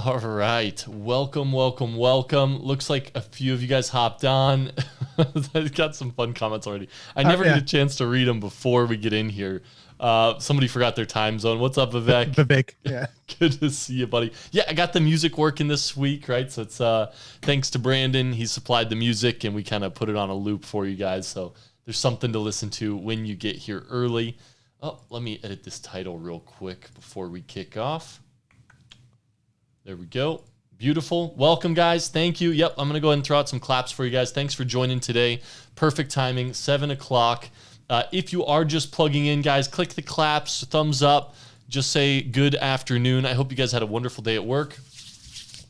All right. Welcome. Looks like a few of you guys hopped on. I've got some fun comments already. I never get a chance to read them before we get in here. Somebody forgot their time zone. What's up, Vivek? Vivek, yeah. Good to see you, buddy. Yeah, I got the music working this week, right? So it's thanks to Brandon. He supplied the music, and we kind of put it on a loop for you guys. So there's something to listen to when you get here early. Oh, let me edit this title real quick before we kick off. There we go. Beautiful. Welcome, guys. Thank you. Yep, I'm going to go ahead and throw out some claps for you guys. Thanks for joining today. Perfect timing, 7 o'clock. If you are just plugging in, guys, click the claps, thumbs up. Just say good afternoon. I hope you guys had a wonderful day at work.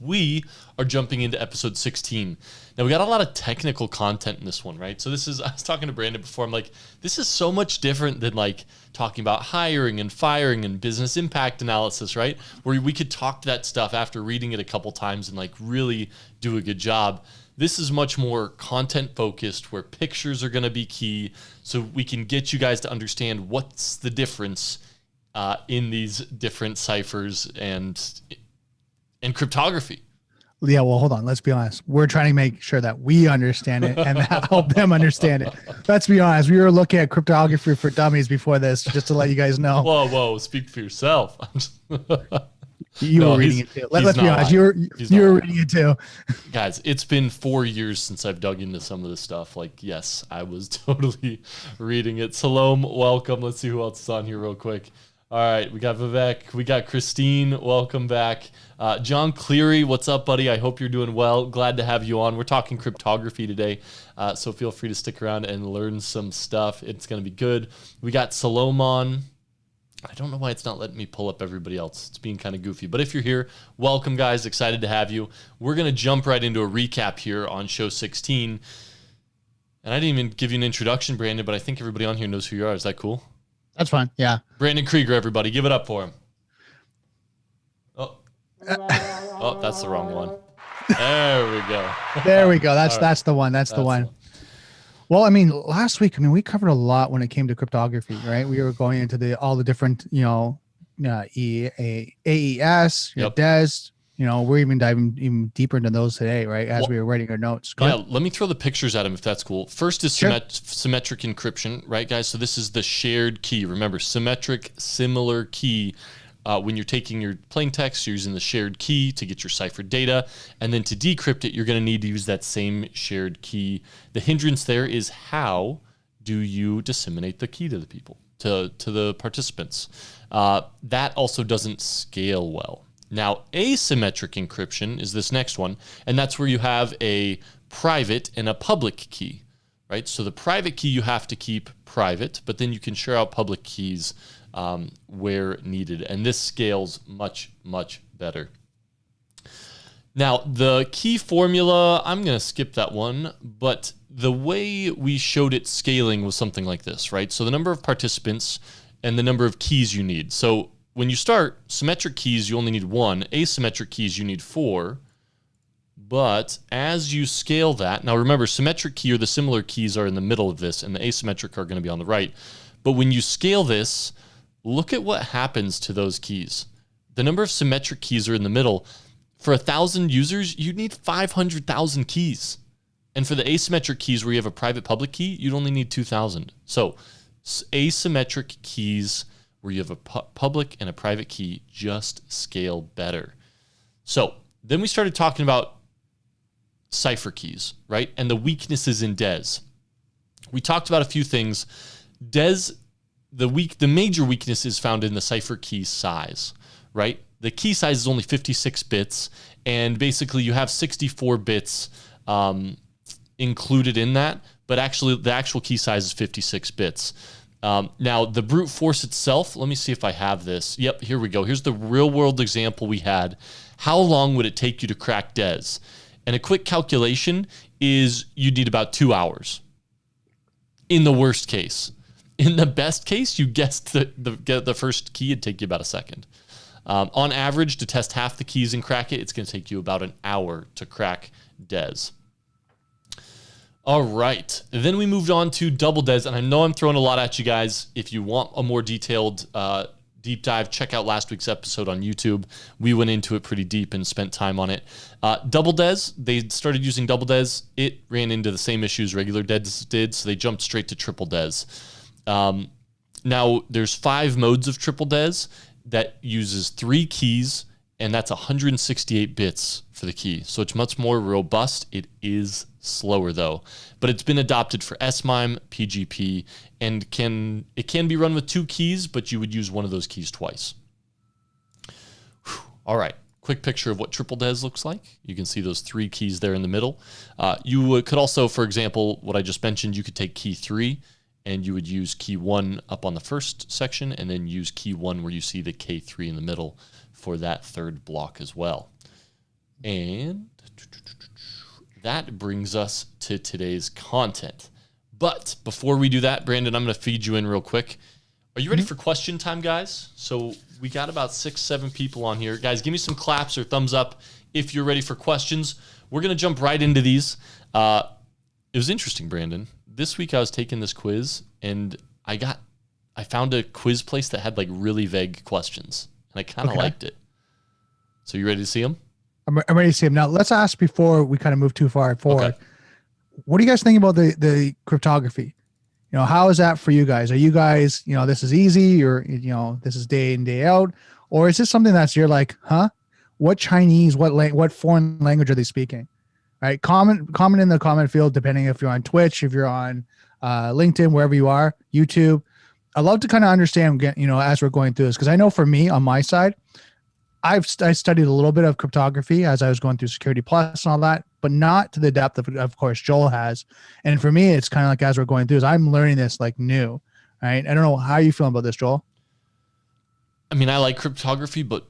We are jumping into episode 16. Now, we got a lot of technical content in this one, right? So I was talking to Brandon before. I'm like, this is so much different than like talking about hiring and firing and business impact analysis, right? Where we could talk that stuff after reading it a couple times and like really do a good job. This is much more content focused where pictures are going to be key. So we can get you guys to understand what's the difference in these different ciphers and cryptography. Yeah, well, hold on. Let's be honest. We're trying to make sure that we understand it and help them understand it. Let's be honest. We were looking at cryptography for dummies before this, just to let you guys know. Whoa. Speak for yourself. You were reading it too. Let's be honest. You were reading it too. Guys, it's been 4 years since I've dug into some of this stuff. Like, yes, I was totally reading it. Salome, welcome. Let's see who else is on here real quick. All right, we got Vivek. We got Christine. Welcome back. John Cleary, what's up, buddy? I hope you're doing well. Glad to have you on. We're talking cryptography today, so feel free to stick around and learn some stuff. It's going to be good. We got Salome on. I don't know why it's not letting me pull up everybody else. It's being kind of goofy. But if you're here, welcome, guys. Excited to have you. We're going to jump right into a recap here on show 16. And I didn't even give you an introduction, Brandon, but I think everybody on here knows who you are. Is that cool? That's fine. Yeah. Brandon Krieger, everybody. Give it up for him. Oh, that's the wrong one. There we go. There we go. That's the one. That's the one. Well, I mean, last week, we covered a lot when it came to cryptography, right? We were going into all the different, AES, DES. We're even diving even deeper into those today, right? As we were writing our notes. Go ahead. Let me throw the pictures at them if that's cool. First is symmetric encryption, right, guys? So this is the shared key. Remember, symmetric, similar key. When you're taking your plain text, you're using the shared key to get your ciphered data. And then to decrypt it, you're going to need to use that same shared key. The hindrance there is how do you disseminate the key to the people, to the participants. That also doesn't scale well. Now, asymmetric encryption is this next one, and that's where you have a private and a public key, right? So the private key you have to keep private, but then you can share out public keys where needed, and this scales much, much better. Now, the key formula, I'm going to skip that one, but the way we showed it scaling was something like this, right? So the number of participants and the number of keys you need. So when you start, symmetric keys, you only need 1. Asymmetric keys, you need 4. But as you scale that, now remember, symmetric key or the similar keys are in the middle of this, and the asymmetric are going to be on the right. But when you scale this, look at what happens to those keys. The number of symmetric keys are in the middle. For 1,000 users, you need 500,000 keys. And for the asymmetric keys where you have a private public key, you'd only need 2,000. So asymmetric keys where you have a public and a private key just scale better. So then we started talking about cipher keys, right? And the weaknesses in DES. We talked about a few things. DES, the major weakness is found in the cipher key size, right? The key size is only 56 bits, and basically you have 64 bits included in that, but actually the actual key size is 56 bits. Now, the brute force itself, let me see if I have this. Yep, here we go. Here's the real world example we had. How long would it take you to crack DES? And a quick calculation is you'd need about 2 hours in the worst case. In the best case, you guessed the first key, it'd take you about a second. On average, to test half the keys and crack it, it's going to take you about an hour to crack DES. All right, then we moved on to double DES, and I know I'm throwing a lot at you guys. If you want a more detailed deep dive, check out last week's episode on YouTube. We went into it pretty deep and spent time on it. Double DES, they started using double DES. It ran into the same issues regular DES did, so they jumped straight to triple DES. Now, there's 5 modes of triple DES that uses 3 keys, and that's 168 bits for the key. So it's much more robust. It is slower though, but it's been adopted for SMIME, PGP, and it can be run with 2 keys, but you would use one of those keys twice. Whew. All right, quick picture of what triple DES looks like. You can see those 3 keys there in the middle. You could also, for example, what I just mentioned, you could take key 3 and you would use key 1 up on the first section and then use key 1 where you see the K3 in the middle for that third block as well. And that brings us to today's content. But before we do that, Brandon, I'm going to feed you in real quick. Are you ready for question time, guys? So we got about 6-7 people on here. Guys, give me some claps or thumbs up if you're ready for questions. We're going to jump right into these. It was interesting, Brandon. This week I was taking this quiz, and I found a quiz place that had like really vague questions, and I kind of liked it. So you ready to see them? I'm ready to see them. Now, let's ask before we kind of move too far forward. Okay. What do you guys think about the cryptography? How is that for you guys? Are you guys, this is easy, or, this is day in, day out? Or is this something that's you're like, huh? What Chinese, what foreign language are they speaking? Right? Comment in the comment field, depending if you're on Twitch, if you're on LinkedIn, wherever you are, YouTube. I'd love to kind of understand, as we're going through this, because I know for me on my side, I studied a little bit of cryptography as I was going through Security Plus and all that, but not to the depth of course, Joel has. And for me, it's kind of like as we're going through this, I'm learning this like new, right? I don't know how you feel about this, Joel. I mean, I like cryptography, but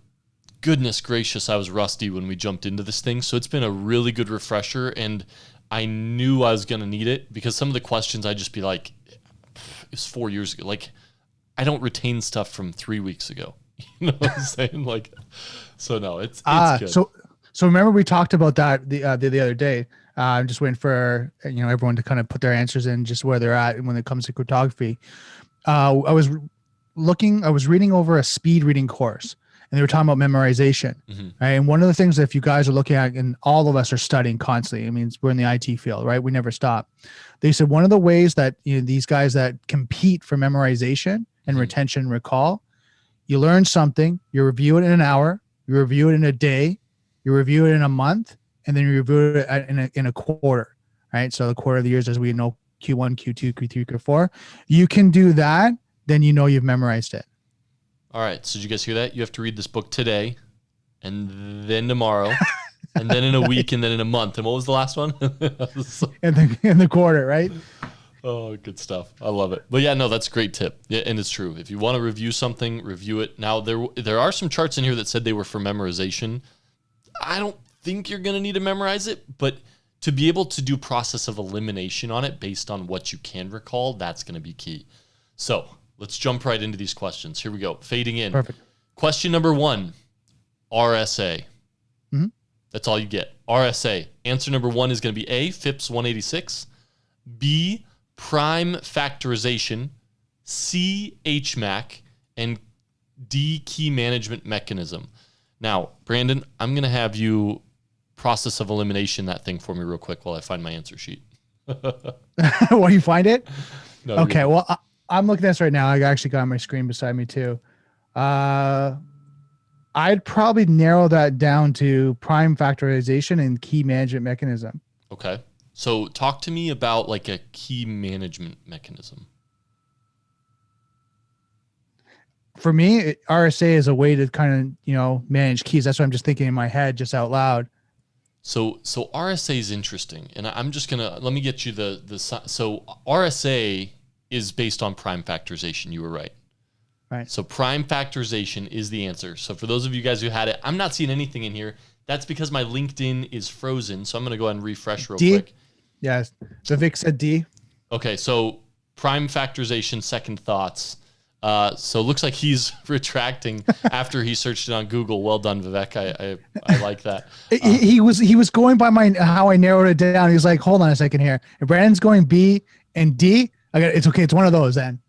goodness gracious, I was rusty when we jumped into this thing. So it's been a really good refresher, and I knew I was going to need it because some of the questions I'd just be like, it's 4 years ago. Like, I don't retain stuff from 3 weeks ago. You know what I'm saying? Like, so no, it's good. So remember we talked about that the other day. I'm just waiting for everyone to kind of put their answers in, just where they're at when it comes to cryptography. I was reading over a speed reading course, and they were talking about memorization. Mm-hmm. Right? And one of the things that if you guys are looking at, and all of us are studying constantly, I mean, we're in the IT field, right? We never stop. They said one of the ways that these guys that compete for memorization and retention and recall, you learn something, you review it in an hour, you review it in a day, you review it in a month, and then you review it in a quarter, right? So the quarter of the years, as we know, Q1, Q2, Q3, Q4. You can do that, then you've memorized it. All right. So did you guys hear that? You have to read this book today, and then tomorrow, and then in a week, and then in a month. And what was the last one? in the quarter, right? Oh, good stuff. I love it. But yeah, no, that's a great tip. Yeah, and it's true. If you want to review something, review it. Now, there are some charts in here that said they were for memorization. I don't think you're going to need to memorize it, but to be able to do process of elimination on it based on what you can recall, that's going to be key. So let's jump right into these questions. Here we go. Fading in. Perfect. Question number 1, RSA. Mm-hmm. That's all you get. RSA. Answer number 1 is going to be A, FIPS 186, B, prime factorization, C, HMAC, and D, key management mechanism. Now, Brandon, I'm going to have you process of elimination that thing for me real quick while I find my answer sheet. While you find it? No, okay, well, I'm looking at this right now. I actually got my screen beside me too. I'd probably narrow that down to prime factorization and key management mechanism. Okay. So talk to me about like a key management mechanism. For me, RSA is a way to kind of, manage keys. That's what I'm just thinking in my head, just out loud. So RSA is interesting. And I'm just going to, let me get you so RSA is based on prime factorization. You were right. Right. So prime factorization is the answer. So for those of you guys who had it, I'm not seeing anything in here. That's because my LinkedIn is frozen. So I'm going to go ahead and refresh real quick. Yes. So Vic said D. Okay. So prime factorization, second thoughts. So it looks like he's retracting after he searched it on Google. Well done, Vivek. I like that. He was going by how I narrowed it down. He was like, hold on a second here. If Brandon's going B and D, it's okay. It's one of those then.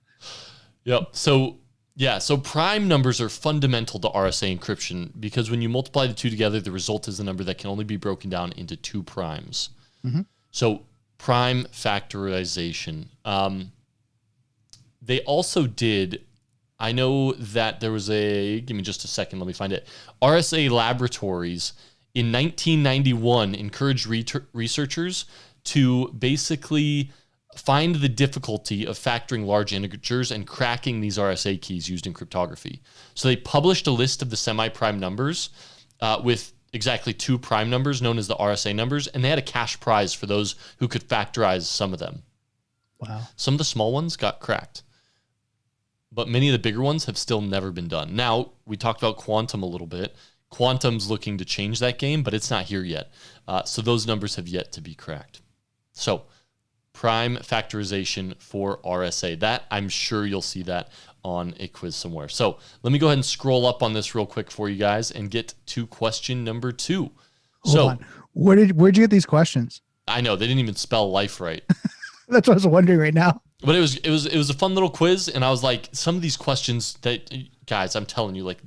Yep. So Yeah, so prime numbers are fundamental to RSA encryption because when you multiply the two together, the result is a number that can only be broken down into two primes. Mm-hmm. So prime factorization. They also did, I know that there was give me just a second, let me find it. RSA Laboratories in 1991 encouraged researchers to basically find the difficulty of factoring large integers and cracking these RSA keys used in cryptography. So they published a list of the semi-prime numbers with exactly two prime numbers known as the RSA numbers, and they had a cash prize for those who could factorize some of them. Wow. Some of the small ones got cracked, but many of the bigger ones have still never been done. Now, we talked about quantum a little bit. Quantum's looking to change that game, but it's not here yet. So those numbers have yet to be cracked. So prime factorization for RSA. That, I'm sure you'll see that on a quiz somewhere. So let me go ahead and scroll up on this real quick for you guys and get to question number 2. Hold on. Where'd you get these questions? I know they didn't even spell life right. That's what I was wondering right now. But it was a fun little quiz, and I was like, some of these questions that, guys, I'm telling you, like,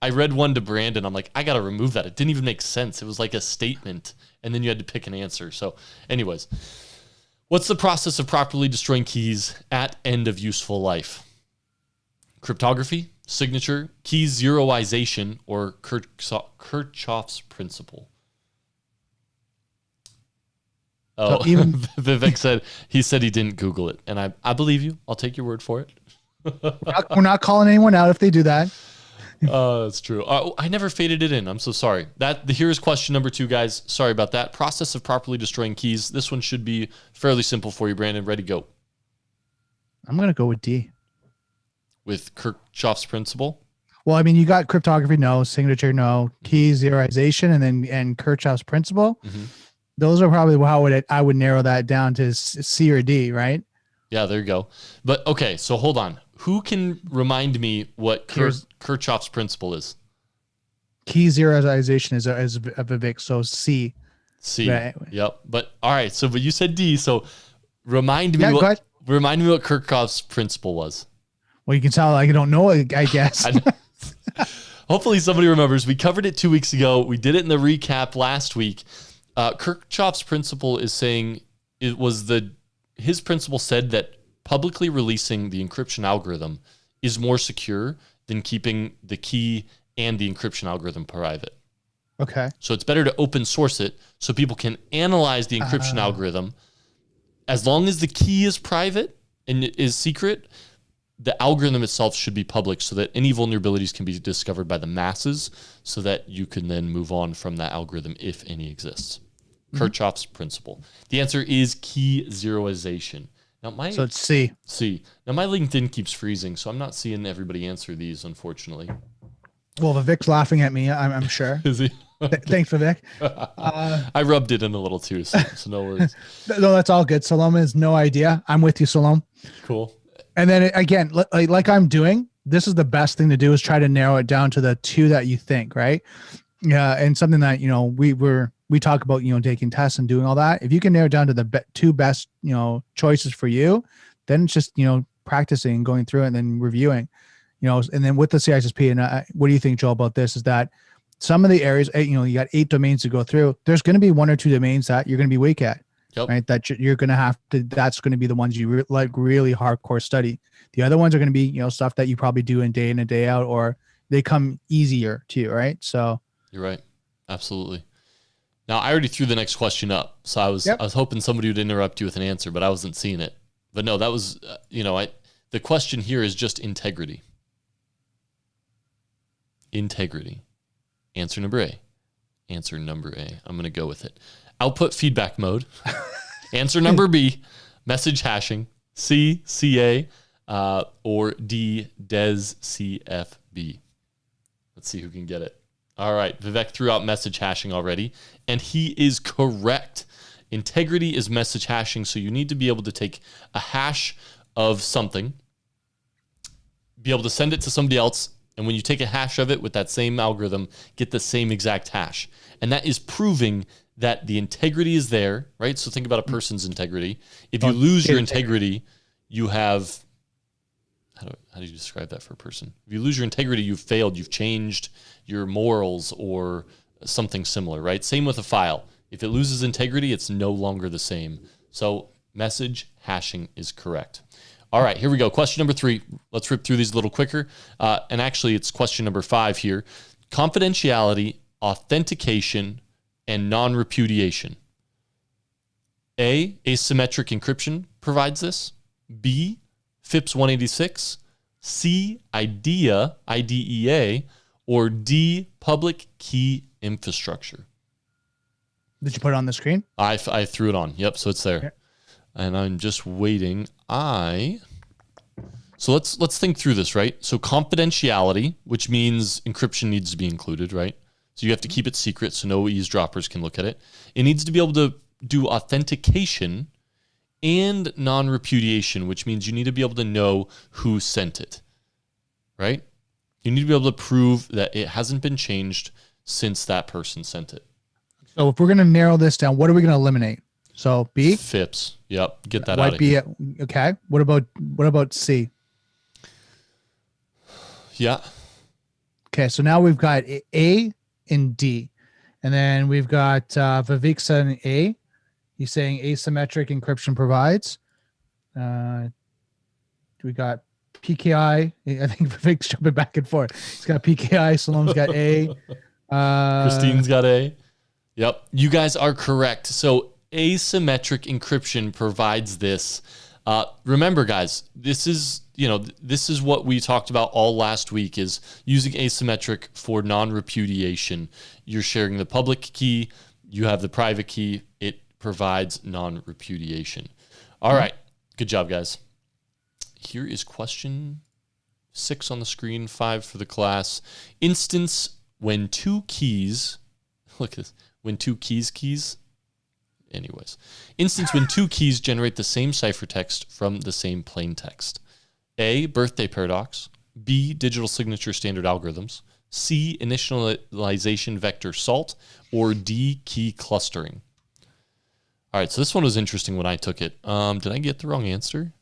I read one to Brandon. I'm like, I got to remove that. It didn't even make sense. It was like a statement, and then you had to pick an answer. So anyways, what's the process of properly destroying keys at end of useful life? Cryptography, signature, key zeroization, or Kirchhoff's principle? Oh, So even Vivek said he didn't Google it, and I believe you. I'll take your word for it. we're not calling anyone out if they do that. That's true. I never faded it in. I'm so sorry. Here's question number 2, guys. Sorry about that. Process of properly destroying keys. This one should be fairly simple for you, Brandon. Ready, go. I'm gonna go with D. With Kirchhoff's principle. Well, I mean, you got cryptography, no. Signature, no. Key zeroization, and Kirchhoff's principle. Mm-hmm. Those are probably how I would narrow that down to C or D, right? Yeah, there you go. But okay, so hold on. Who can remind me what Kirchhoff's principle is? Key zeroization is a Vivek, so C. C. Right. Yep. But all right. So, but you said D. So, remind me what Kirchhoff's principle was. Well, you can tell I don't know it, I guess. Hopefully, somebody remembers. We covered it 2 weeks ago. We did it in the recap last week. Kirchhoff's principle is saying his principle said that publicly releasing the encryption algorithm is more secure than keeping the key and the encryption algorithm private. Okay. So it's better to open source it so people can analyze the encryption algorithm. As long as the key is private and is secret, the algorithm itself should be public so that any vulnerabilities can be discovered by the masses so that you can then move on from that algorithm if any exists. Kirchhoff's principle. The answer is key zeroization. Now so it's C. C. Now my LinkedIn keeps freezing, so I'm not seeing everybody answer these, unfortunately. Well, Vivek's laughing at me, I'm sure. Is he? Thanks, Vivek. I rubbed it in a little too, so no worries. No, that's all good. Salome has no idea. I'm with you, Salome. Cool. And then again, like I'm doing, this is the best thing to do is try to narrow it down to the 2 that you think, right? Yeah, and something that, we talk about, taking tests and doing all that. If you can narrow it down to the 2 best, choices for you, then it's just, practicing and going through it and then reviewing, and then with the CISSP. And what do you think, Joel, about this? Is that some of the areas, you got 8 domains to go through. There's going to be 1 or 2 domains that you're going to be weak at, right? That you're going to have to, that's going to be the ones you really hardcore study. The other ones are going to be, stuff that you probably do in and day out, or they come easier to you, right? So you're right. Absolutely. Now, I already threw the next question up, so I was hoping somebody would interrupt you with an answer, but I wasn't seeing it. But no, that was, the question here is just integrity. Integrity. Answer number A. Answer number A. I'm going to go with it. Output feedback mode. Answer number B. Message hashing. C, CA, or D, DES, CFB. Let's see who can get it. All right, Vivek threw out message hashing already, and he is correct. Integrity is message hashing, so you need to be able to take a hash of something, be able to send it to somebody else, and when you take a hash of it with that same algorithm, get the same exact hash. And that is proving that the integrity is there, right? So think about a person's integrity. If you lose your integrity, you have how do you describe that for a person? If you lose your integrity, you've failed, you've changed your morals or something similar, right? Same with a file. If it loses integrity, it's no longer the same. So message hashing is correct. All right, here we go. Question number 3. Let's rip through these a little quicker. And actually, it's question number 5 here. Confidentiality, authentication, and non-repudiation. A, asymmetric encryption provides this. B, FIPS 186. C, IDEA, or D, public key infrastructure. Did you put it on the screen? I threw it on. Yep, so it's there. Okay. And I'm just waiting. So let's think through this, right? So confidentiality, which means encryption needs to be included, right? So you have to keep it secret so no eavesdroppers can look at it. It needs to be able to do authentication and non-repudiation, which means you need to be able to know who sent it, right? You need to be able to prove that it hasn't been changed since that person sent it. So if we're going to narrow this down, what are we going to eliminate? So B? FIPS. Yep. Get that out of here. Okay. What about C? Yeah. Okay. So now we've got A and D. And then we've got Vivek saying A. He's saying asymmetric encryption provides. We got PKI. I think Vivek's jumping back and forth. He's got PKI. Salam's got A. Christine's got A. Yep. You guys are correct. So asymmetric encryption provides this. Remember, guys, this is what we talked about all last week is using asymmetric for non-repudiation. You're sharing the public key. You have the private key. It provides non-repudiation. All right. Good job, guys. Here is question 6 on the screen, 5 for the class. Instance when two keys, look at this, when two keys. Anyways, instance when two keys generate the same ciphertext from the same plain text. A, birthday paradox. B, digital signature standard algorithms. C, initialization vector salt. Or D, key clustering. All right, so this one was interesting when I took it. Did I get the wrong answer?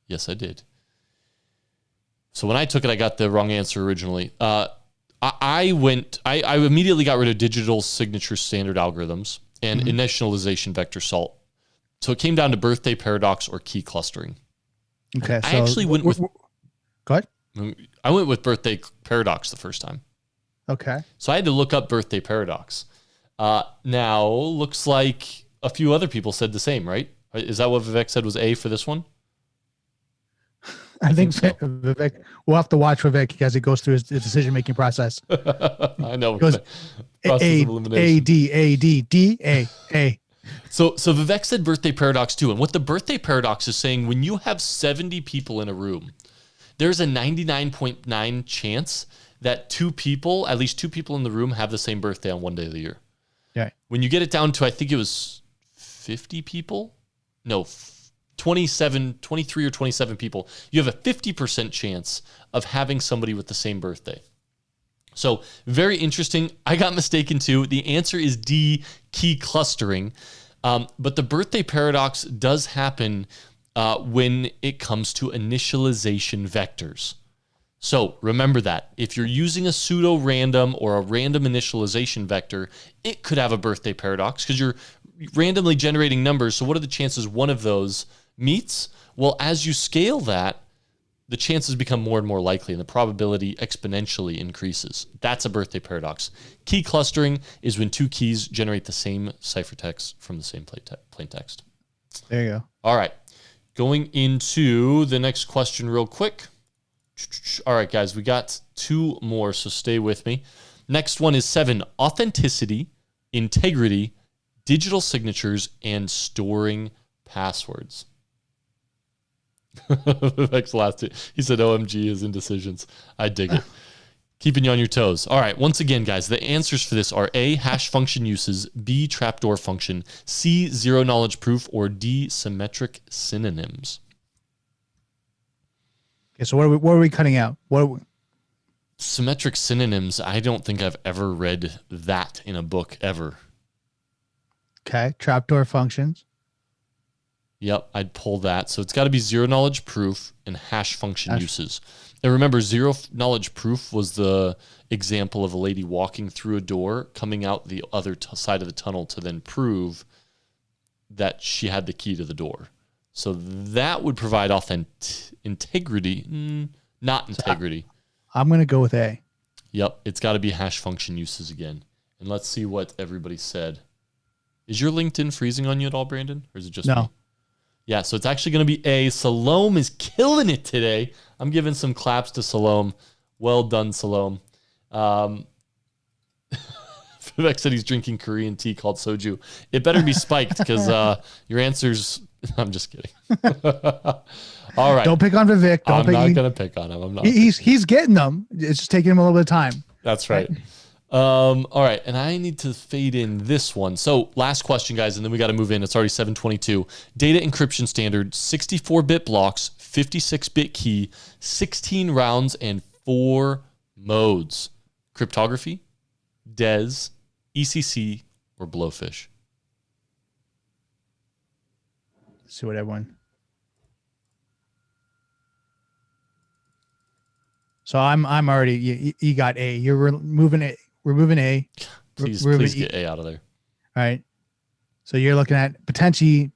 Yes, I did. So when I took it, I got the wrong answer originally. I immediately got rid of digital signature standard algorithms and initialization vector salt. So it came down to birthday paradox or key clustering. Okay. I actually went with. Go ahead. I went with birthday paradox the first time. Okay. So I had to look up birthday paradox. Now looks like a few other people said the same, right? Is that what Vivek said was A for this one? I think so. Vivek, we'll have to watch Vivek as he goes through his decision-making process. I know. It goes A, D, A. So Vivek said birthday paradox too. And what the birthday paradox is saying, when you have 70 people in a room, there's a 99.9 chance that at least two people in the room have the same birthday on one day of the year. Yeah. When you get it down to, I think it was 50 people? No, 23 or 27 people, you have a 50% chance of having somebody with the same birthday. So very interesting. I got mistaken too. The answer is D, key clustering. But the birthday paradox does happen when it comes to initialization vectors. So remember that. If you're using a pseudo-random or a random initialization vector, it could have a birthday paradox because you're randomly generating numbers. So what are the chances one of those meets? Well, as you scale that, the chances become more and more likely and the probability exponentially increases. That's a birthday paradox. Key clustering is when two keys generate the same ciphertext from the same plain text. There you go. All right. Going into the next question real quick. All right, guys, we got 2 more, so stay with me. Next one is 7, authenticity, integrity, digital signatures, and storing passwords. Vivek's last. He said OMG is indecisions. I dig it. Keeping you on your toes. All right. Once again, guys, the answers for this are A, hash function uses, B, trapdoor function, C, zero knowledge proof, or D, symmetric synonyms. Okay, so what are we cutting out? Symmetric synonyms, I don't think I've ever read that in a book ever. Okay. Trapdoor functions. Yep, I'd pull that. So it's got to be zero knowledge proof and hash function Hash. uses. And remember, knowledge proof was the example of a lady walking through a door, coming out the other side of the tunnel to then prove that she had the key to the door. So that would provide integrity, not integrity. I'm going to go with A. Yep, it's got to be hash function uses again. And let's see what everybody said. Is your LinkedIn freezing on you at all, Brandon? Or is it just No. me? Yeah, so it's actually going to be A. Salome is killing it today. I'm giving some claps to Salome. Well done, Salome. Vivek said he's drinking Korean tea called soju. It better be spiked because your answers... I'm just kidding. All right. Don't pick on Vivek. I'm not going to pick on him. I'm not. He's getting them. It's just taking him a little bit of time. That's right. All right, and I need to fade in this one. So last question, guys, and then we got to move in. It's already 7:22. Data encryption standard, 64-bit blocks, 56-bit key, 16 rounds, and 4 modes. Cryptography, DES, ECC, or Blowfish. Let's see what everyone... So I'm already... You got A. You're removing A. Removing A. Please get A out of there. All right. So you're looking at potentially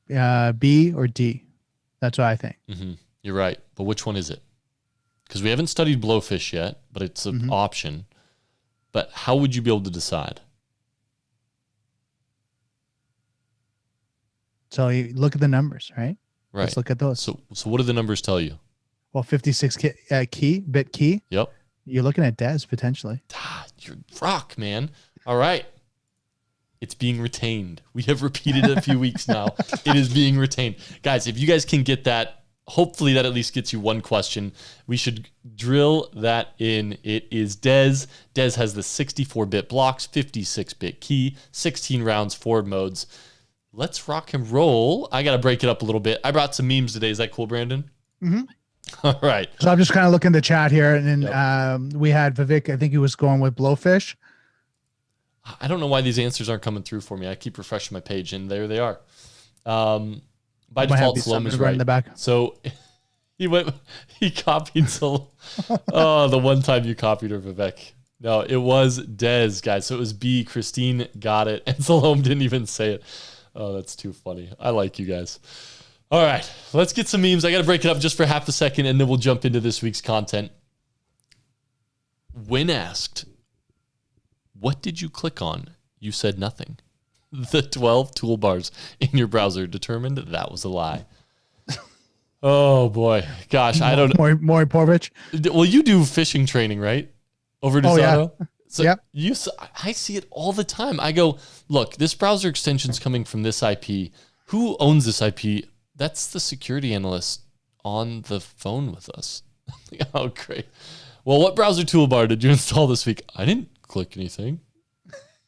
B or D. That's what I think. Mm-hmm. You're right. But which one is it? Because we haven't studied Blowfish yet, but it's an option. But how would you be able to decide? So you look at the numbers, right? Right. Let's look at those. So what do the numbers tell you? Well, 56 bit key. Yep. You're looking at DES potentially. You're rock, man. All right. It's being retained. We have repeated it a few weeks now. It is being retained. Guys, if you guys can get that, hopefully that at least gets you one question. We should drill that in. It is DES. DES has the 64-bit blocks, 56-bit key, 16 rounds, 4 modes. Let's rock and roll. I got to break it up a little bit. I brought some memes today. Is that cool, Brandon? Mm-hmm. All right. So I'm just kind of looking at the chat here, and then we had Vivek. I think he was going with Blowfish. I don't know why these answers aren't coming through for me. I keep refreshing my page, and there they are. By default, Salome is right. In the back. So he copied Salome. Oh, the one time you copied her, Vivek. No, it was DES, guys. So it was B. Christine got it, and Salome didn't even say it. Oh, that's too funny. I like you guys. All right, let's get some memes. I got to break it up just for half a second, and then we'll jump into this week's content. When asked, what did you click on? You said nothing. The 12 toolbars in your browser determined that was a lie. Oh, boy. Gosh, I don't know. Maury Povich. Well, you do phishing training, right? Over Desado? Yeah. So yep. I see it all the time. I go, look, this browser extension is coming from this IP. Who owns this IP? That's the security analyst on the phone with us. Oh, great. Well, what browser toolbar did you install this week? I didn't click anything.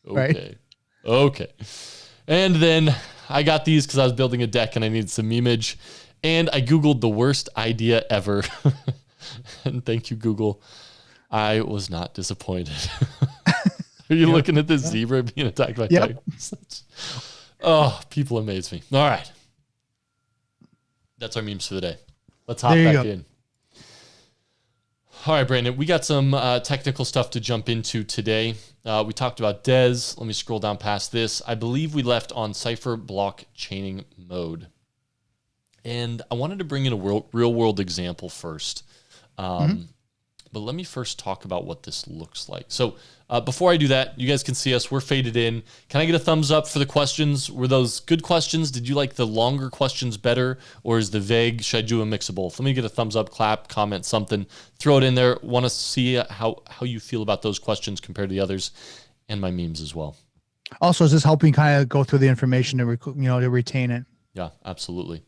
Okay. Right. Okay. And then I got these because I was building a deck and I needed some memeage. And I Googled the worst idea ever. And thank you, Google. I was not disappointed. Are you looking at this zebra being attacked by tigers? Oh, people amaze me. All right. That's our memes for the day. Let's hop back in. All right, Brandon, we got some technical stuff to jump into today. We talked about DES. Let me scroll down past this. I believe we left on cipher block chaining mode. And I wanted to bring in a real-world example first. But let me first talk about what this looks like. So before I do that, you guys can see us. We're faded in. Can I get a thumbs up for the questions? Were those good questions? Did you like the longer questions better? Or is the vague? Should I do a mix of both? Let me get a thumbs up, clap, comment, something. Throw it in there. Want to see how you feel about those questions compared to the others and my memes as well. Also, is this helping kind of go through the information to to retain it? Yeah, absolutely.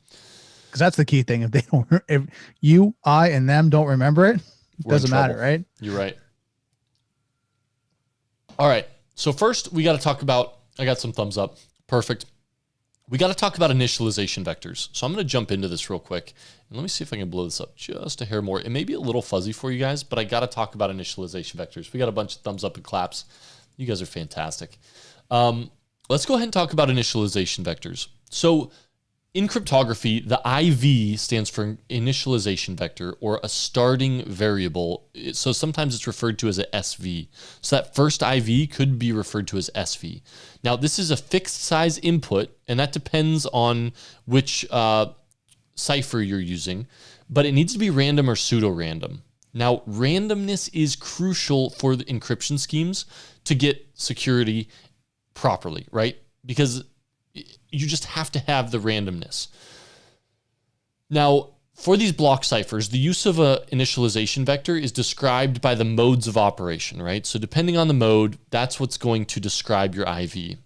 Because that's the key thing. If they don't, if you, I, and them don't remember it, doesn't matter, right? You're right. All right. So first, we got to talk about, I got some thumbs up. Perfect. We got to talk about initialization vectors. So I'm going to jump into this real quick. And let me see if I can blow this up just a hair more. It may be a little fuzzy for you guys, but I got to talk about initialization vectors. We got a bunch of thumbs up and claps. You guys are fantastic. Let's go ahead and talk about initialization vectors. So in cryptography, the IV stands for initialization vector or a starting variable. So sometimes it's referred to as a SV. So that first IV could be referred to as SV. Now, this is a fixed size input, and that depends on which cipher you're using, but it needs to be random or pseudo-random. Now, randomness is crucial for the encryption schemes to get security properly, right? Because you just have to have the randomness. Now, for these block ciphers, the use of an initialization vector is described by the modes of operation, right? So depending on the mode, that's what's going to describe your IV.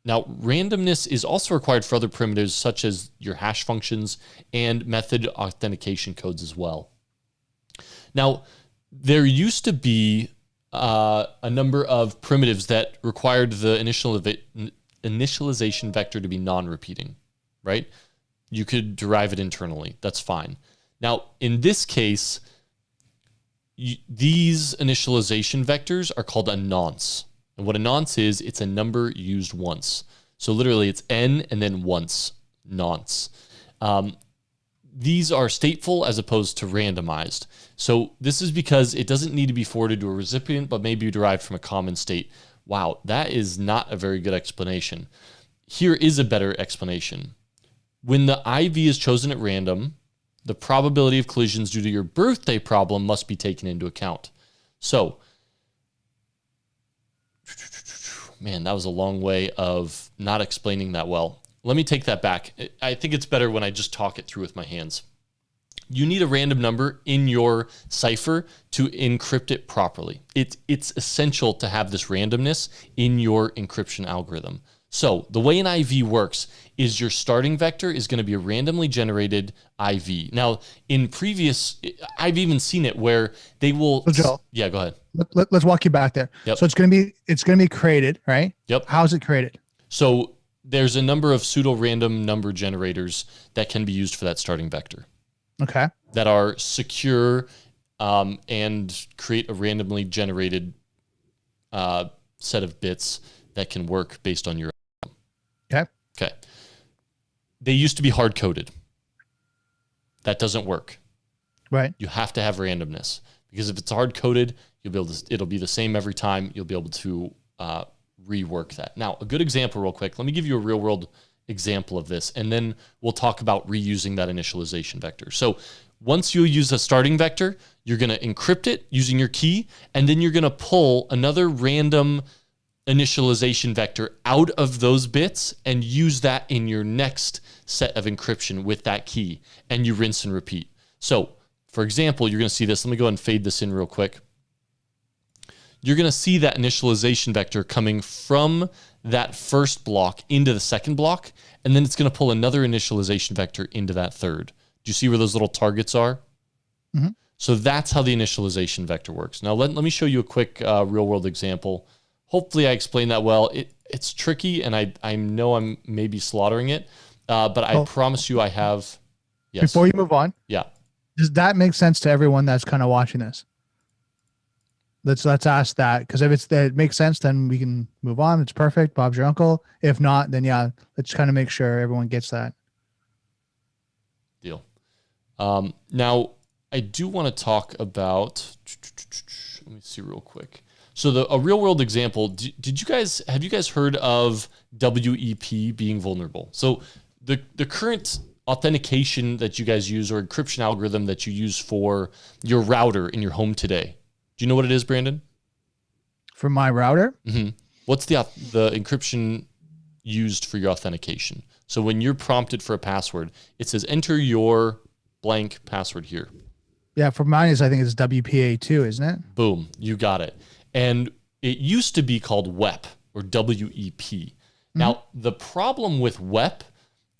Now, randomness is also required for other primitives such as your hash functions and method authentication codes as well. Now, there used to be a number of primitives that required the initialization vector to be non-repeating, right? You could derive it internally. That's fine. Now, in this case, these initialization vectors are called a nonce. And what a nonce is, it's a number used once. So literally it's n and then once, nonce. These are stateful as opposed to randomized. So this is because it doesn't need to be forwarded to a recipient, but may be derived from a common state. Wow, that is not a very good explanation. Here is a better explanation. When the IV is chosen at random, the probability of collisions due to your birthday problem must be taken into account. So, man, that was a long way of not explaining that well. Let me take that back. I think it's better when I just talk it through with my hands. You need a random number in your cipher to encrypt it properly. It's essential to have this randomness in your encryption algorithm. So the way an IV works is your starting vector is going to be a randomly generated IV. Now, in previous, I've even seen it where they will. So Joe, yeah, go ahead. Let's walk you back there. Yep. So it's going to be created, right? Yep. How is it created? So there's a number of pseudo-random number generators that can be used for that starting vector. Okay. That are secure and create a randomly generated set of bits that can work based on your. Okay. Okay. They used to be hard-coded. That doesn't work. Right. You have to have randomness because if it's hard-coded, you'll be able to. It'll be the same every time. You'll be able to rework that. Now, a good example, real quick. Let me give you a real-world example of this, and then we'll talk about reusing that initialization vector. So once you use a starting vector, you're going to encrypt it using your key, and then you're going to pull another random initialization vector out of those bits and use that in your next set of encryption with that key, and you rinse and repeat. So, for example, you're going to see this. Let me go ahead and fade this in real quick. You're going to see that initialization vector coming from that first block into the second block, and then it's going to pull another initialization vector into that third. Do you see where those little targets are? Mm-hmm. So that's how the initialization vector works. Now, let me show you a quick real-world example. Hopefully I explained that well. It's tricky, and I know I'm maybe slaughtering it, but I promise you I have. Yes. Before you move on, yeah. Does that make sense to everyone that's kind of watching this? Let's ask that, because if it makes sense, then we can move on. It's perfect. Bob's your uncle. If not, then yeah, let's kind of make sure everyone gets that. Deal. Now, I do want to talk about. Let me see real quick. So a real world example. Have you guys heard of WEP being vulnerable? So the current authentication that you guys use or encryption algorithm that you use for your router in your home today. Do you know what it is, Brandon? For my router? Mm-hmm. What's the encryption used for your authentication? So when you're prompted for a password, it says enter your blank password here. Yeah, for mine I think it's WPA2, isn't it? Boom, you got it. And it used to be called WEP or WEP. Mm-hmm. Now, the problem with WEP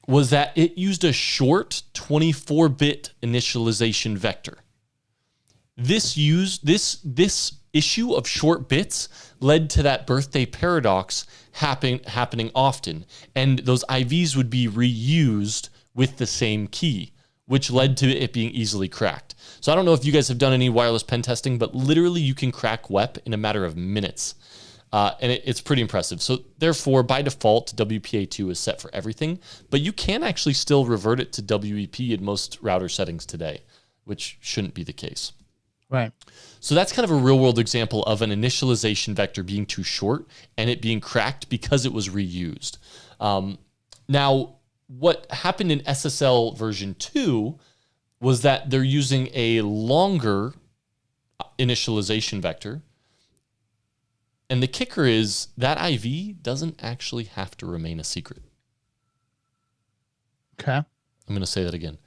was that it used a short 24-bit initialization vector. This issue of short bits led to that birthday paradox happening often, and those IVs would be reused with the same key, which led to it being easily cracked. So I don't know if you guys have done any wireless pen testing, but literally you can crack WEP in a matter of minutes. And it's pretty impressive. So therefore, by default, WPA2 is set for everything, but you can actually still revert it to WEP in most router settings today, which shouldn't be the case. Right. So that's kind of a real world example of an initialization vector being too short and it being cracked because it was reused. Now, what happened in SSL version 2 was that they're using a longer initialization vector. And the kicker is that IV doesn't actually have to remain a secret. Okay. I'm going to say that again.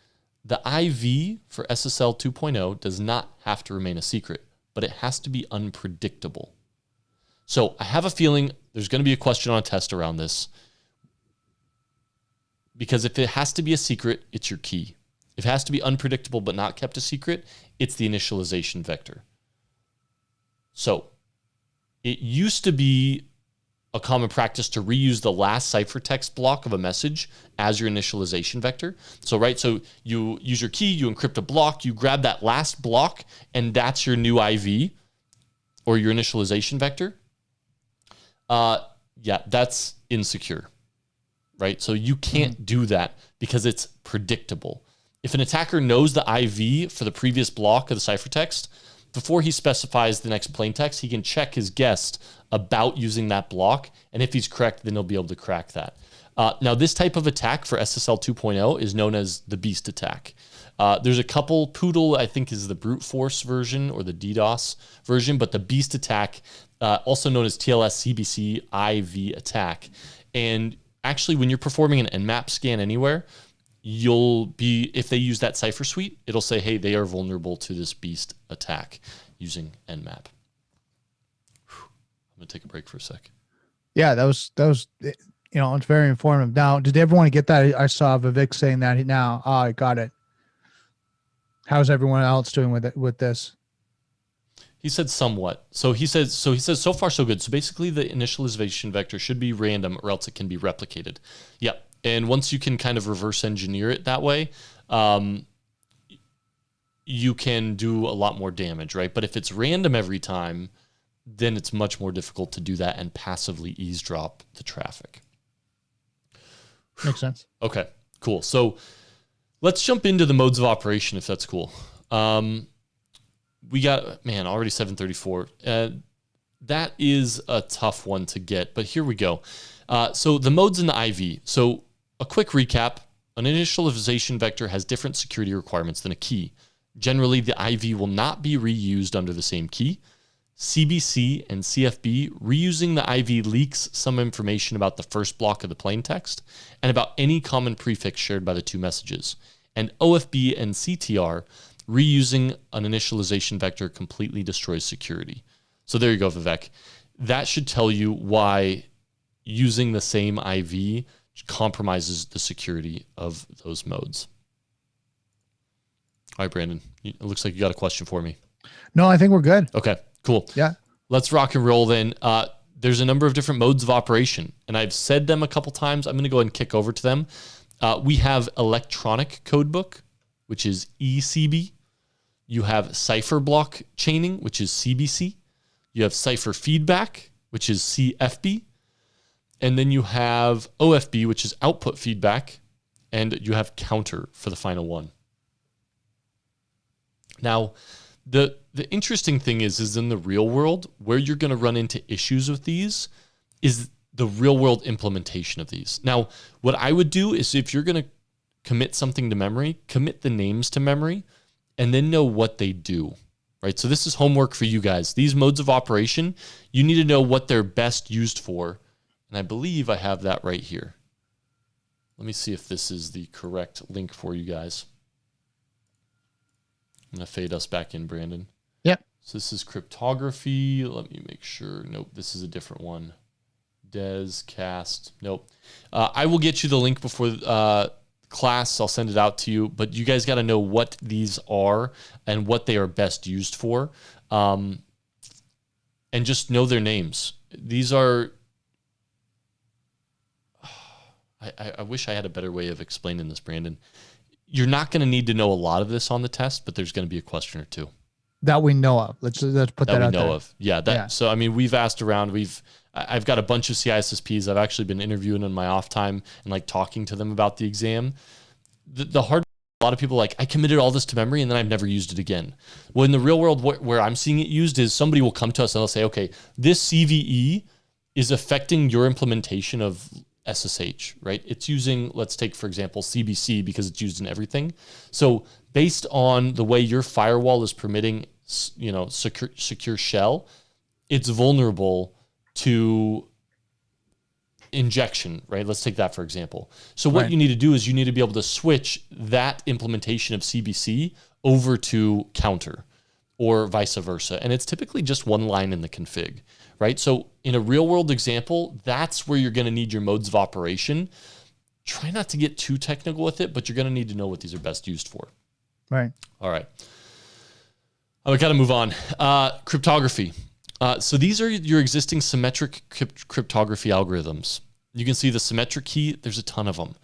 The IV for SSL 2.0 does not have to remain a secret, but it has to be unpredictable. So I have a feeling there's going to be a question on a test around this, because if it has to be a secret, it's your key. If it has to be unpredictable but not kept a secret, it's the initialization vector. So it used to be a common practice to reuse the last ciphertext block of a message as your initialization vector. So you use your key, you encrypt a block, you grab that last block, and that's your new IV or your initialization vector. Yeah, that's insecure, right? So you can't do that because it's predictable. If an attacker knows the IV for the previous block of the ciphertext, before he specifies the next plaintext, he can check his guess about using that block. And if he's correct, then he'll be able to crack that. Now, this type of attack for SSL 2.0 is known as the beast attack. There's a couple. Poodle, I think, is the brute force version or the DDoS version, but the beast attack, also known as TLS CBC IV attack. And actually, when you're performing an Nmap scan anywhere, if they use that cipher suite, it'll say, hey, they are vulnerable to this beast attack using Nmap. I'm going to take a break for a sec. Yeah, that was, it's very informative. Now, did everyone get that? I saw Vivek saying that now. Oh, I got it. How's everyone else doing with this? He said somewhat. So he says so far so good. So basically the initialization vector should be random or else it can be replicated. Yep. And once you can kind of reverse engineer it that way, you can do a lot more damage, right? But if it's random every time, then it's much more difficult to do that and passively eavesdrop the traffic. Makes sense. Okay, cool. So let's jump into the modes of operation if that's cool. We got, already 734. That is a tough one to get, but here we go. So the modes in the IV. So a quick recap, an initialization vector has different security requirements than a key. Generally, the IV will not be reused under the same key. CBC and CFB, reusing the IV leaks some information about the first block of the plaintext and about any common prefix shared by the two messages. And OFB and CTR, reusing an initialization vector completely destroys security. So there you go, Vivek. That should tell you why using the same IV compromises the security of those modes. All right, Brandon, it looks like you got a question for me. No, I think we're good. Okay, cool. Yeah. Let's rock and roll then. There's a number of different modes of operation, and I've said them a couple times. I'm going to go ahead and kick over to them. We have electronic codebook, which is ECB. You have cipher block chaining, which is CBC. You have cipher feedback, which is CFB. And then you have OFB, which is output feedback. And you have counter for the final one. Now, the interesting thing is in the real world, where you're going to run into issues with these is the real world implementation of these. Now, what I would do is if you're going to commit something to memory, commit the names to memory, and then know what they do, right? So this is homework for you guys. These modes of operation, you need to know what they're best used for. And I believe I have that right here. Let me see if this is the correct link for you guys. I'm going to fade us back in, Brandon. Yep. So this is cryptography. Let me make sure. Nope, this is a different one. Des, cast. Nope. I will get you the link before class. I'll send it out to you. But you guys got to know what these are and what they are best used for. And just know their names. These are... I wish I had a better way of explaining this, Brandon. You're not going to need to know a lot of this on the test, but there's going to be a question or two. that we know of. Let's put that we out know there. of. Yeah. Yeah. So, I mean, we've asked around. I've got a bunch of CISSPs. I've actually been interviewing in my off time and like talking to them about the exam. The hard, a lot of people are like, I committed all this to memory and then I've never used it again. Well, in the real world, where I'm seeing it used is somebody will come to us and they'll say, okay, this CVE is affecting your implementation of SSH, right? It's using, let's take, for example, CBC because it's used in everything. So based on the way your firewall is permitting, secure shell, it's vulnerable to injection, right? Let's take that for example. So what you need to do is you need to be able to switch that implementation of CBC over to counter or vice versa. And it's typically just one line in the config, right? So in a real world example, that's where you're going to need your modes of operation. Try not to get too technical with it, but you're going to need to know what these are best used for. Right. All right. We got to move on. Cryptography. So these are your existing symmetric cryptography algorithms. You can see the symmetric key. There's a ton of them.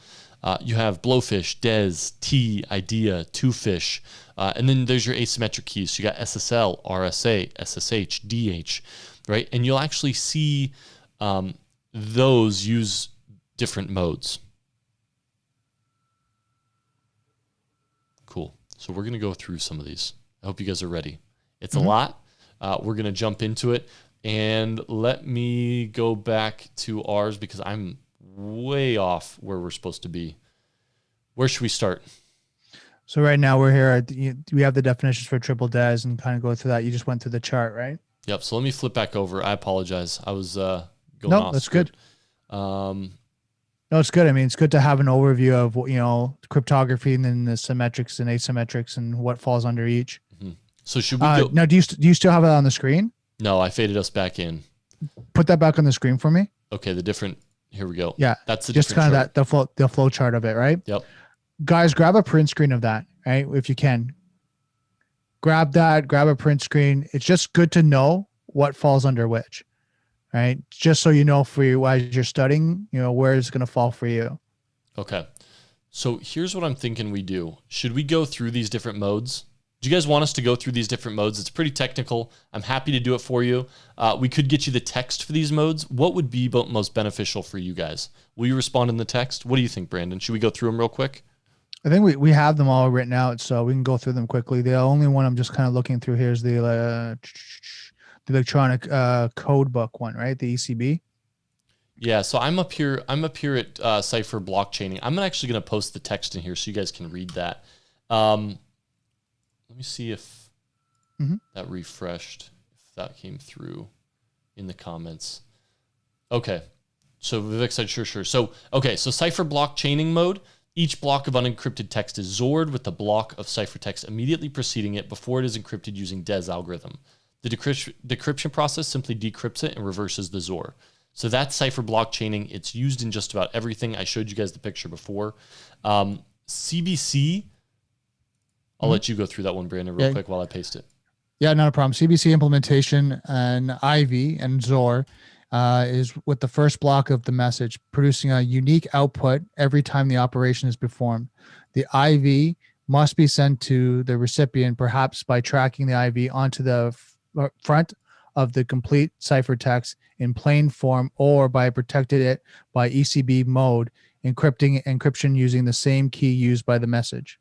You have Blowfish, DES, T, IDEA, Twofish, and then there's your asymmetric keys. So you got SSL, RSA, SSH, DH, right? And you'll actually see those use different modes. Cool. So we're going to go through some of these. I hope you guys are ready. It's a lot. We're going to jump into it. And let me go back to ours because I'm way off where we're supposed to be. Where should we start? So right now we're here. We have the definitions for triple DES and kind of go through that. You just went through the chart, right? Yep. So let me flip back over. I apologize. I was going off. No, that's good. No, it's good. I mean, it's good to have an overview of, cryptography and then the symmetrics and asymmetrics and what falls under each. So should we go? Now, do you still have it on the screen? No, I faded us back in. Put that back on the screen for me. Okay, here we go. Yeah, that's just kind of the flow chart of it, right? Yep. Guys, grab a print screen of that, right? If you can, grab a print screen. It's just good to know what falls under which, right? Just so you know for you as you're studying, where it's going to fall for you. Okay. So here's what I'm thinking we do. Should we go through these different modes? Do you guys want us to go through these different modes? It's pretty technical. I'm happy to do it for you. We could get you the text for these modes. What would be most beneficial for you guys? Will you respond in the text? What do you think, Brandon? Should we go through them real quick? I think we have them all written out, so we can go through them quickly. The only one I'm just kind of looking through here is the electronic code book one, right? The ECB. Yeah. So I'm up here at Cypher blockchaining. I'm actually going to post the text in here so you guys can read that. Let me see if that refreshed, if that came through in the comments. Okay. So Vivek said, sure. So Cypher blockchaining mode. Each block of unencrypted text is XORed with the block of ciphertext immediately preceding it before it is encrypted using DES algorithm. The decryption process simply decrypts it and reverses the XOR. So that's Cypher blockchaining. It's used in just about everything. I showed you guys the picture before. CBC, I'll let you go through that one, Brandon, real quick while I paste it. Yeah, not a problem. CBC implementation and IV and XOR is with the first block of the message, producing a unique output every time the operation is performed. The IV must be sent to the recipient, perhaps by tracking the IV onto the front of the complete ciphertext in plain form, or by protecting it by ECB mode, encryption using the same key used by the message.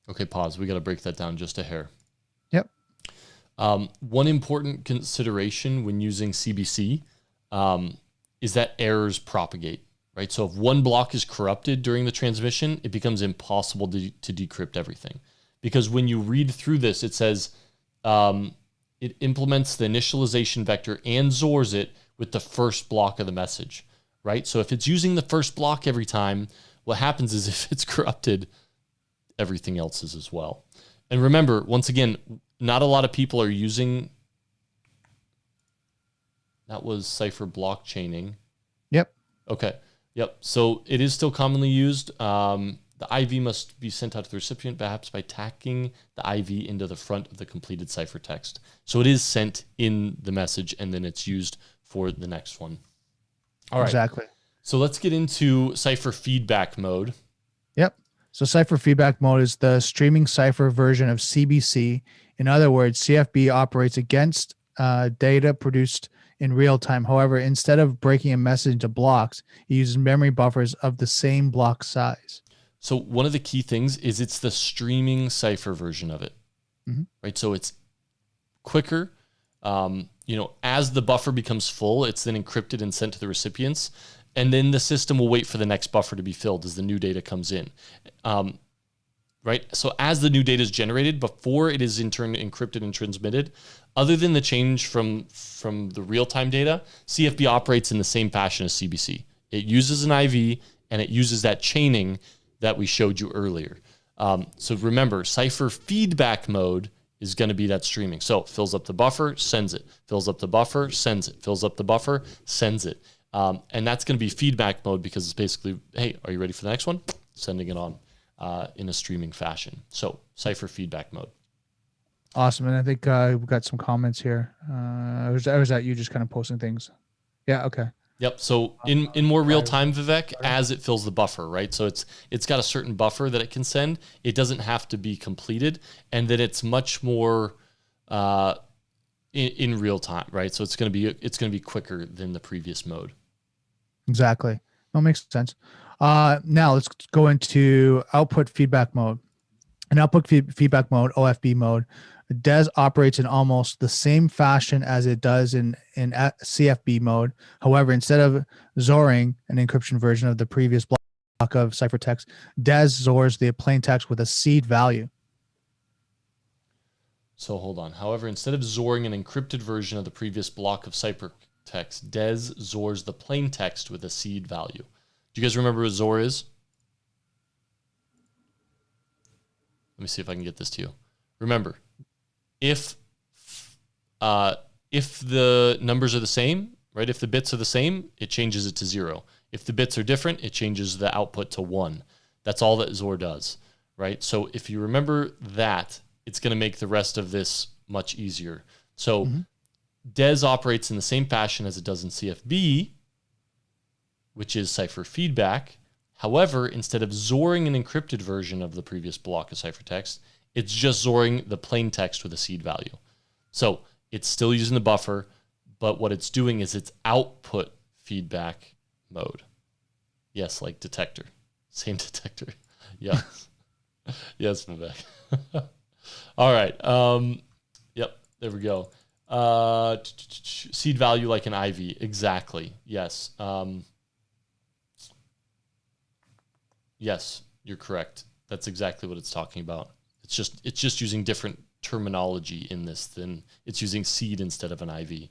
Okay, pause. We got to break that down just a hair. Yep. One important consideration when using CBC is that errors propagate, right? So if one block is corrupted during the transmission, it becomes impossible to decrypt everything. Because when you read through this, it says it implements the initialization vector and XORs it with the first block of the message, right? So if it's using the first block every time, what happens is if it's corrupted, everything else is as well. And remember, once again, not a lot of people are using, that was Cypher blockchaining. Yep. Okay. Yep. So it is still commonly used. The IV must be sent out to the recipient, perhaps by tacking the IV into the front of the completed ciphertext. So it is sent in the message, and then it's used for the next one. All right. Exactly. So let's get into Cypher feedback mode. Yep. So Cypher feedback mode is the streaming Cypher version of CBC In other words, CFB operates against data produced in real time. However, instead of breaking a message into blocks, it uses memory buffers of the same block size. So one of the key things is it's the streaming cipher version of it, right? So it's quicker. As the buffer becomes full, it's then encrypted and sent to the recipients. And then the system will wait for the next buffer to be filled as the new data comes in. Right? So as the new data is generated, before it is in turn encrypted and transmitted, other than the change from the real-time data, CFB operates in the same fashion as CBC. It uses an IV and it uses that chaining that we showed you earlier. So remember, cipher feedback mode is going to be that streaming. So fills up the buffer, sends it. Fills up the buffer, sends it. Fills up the buffer, sends it. And that's going to be feedback mode because it's basically, hey, are you ready for the next one? Sending it on in a streaming fashion. So cipher feedback mode. Awesome. And I think we've got some comments here. I was at you just kind of posting things. Yeah. Okay. Yep. So in more real time, Vivek, as it fills the buffer, right? So it's got a certain buffer that it can send. It doesn't have to be completed, and then it's much more in real time, right? So it's going to be quicker than the previous mode. Exactly. That makes sense. Now let's go into output feedback mode. In output feedback mode, OFB mode, DES operates in almost the same fashion as it does in CFB mode. However, instead of XORing an encryption version of the previous block of ciphertext, DES XORs the plain text with a seed value. So hold on. However, instead of XORing an encrypted version of the previous block of ciphertext, DES XORs the plain text with a seed value. Do you guys remember what XOR is? Let me see if I can get this to you. Remember, if the numbers are the same, right? If the bits are the same, it changes it to 0. If the bits are different, it changes the output to 1. That's all that XOR does, right? So if you remember that, it's going to make the rest of this much easier. So DES operates in the same fashion as it does in CFB, which is cipher feedback. However, instead of XORing an encrypted version of the previous block of ciphertext, it's just XORing the plain text with a seed value. So it's still using the buffer, but what it's doing is it's output feedback mode. Yes, like detector. Same detector. Yes. Yes, Vivek. All right. Yep, there we go. Seed value like an IV. Exactly. Yes. Yes, you're correct. That's exactly what it's talking about. It's just using different terminology in this than it's using seed instead of an IV.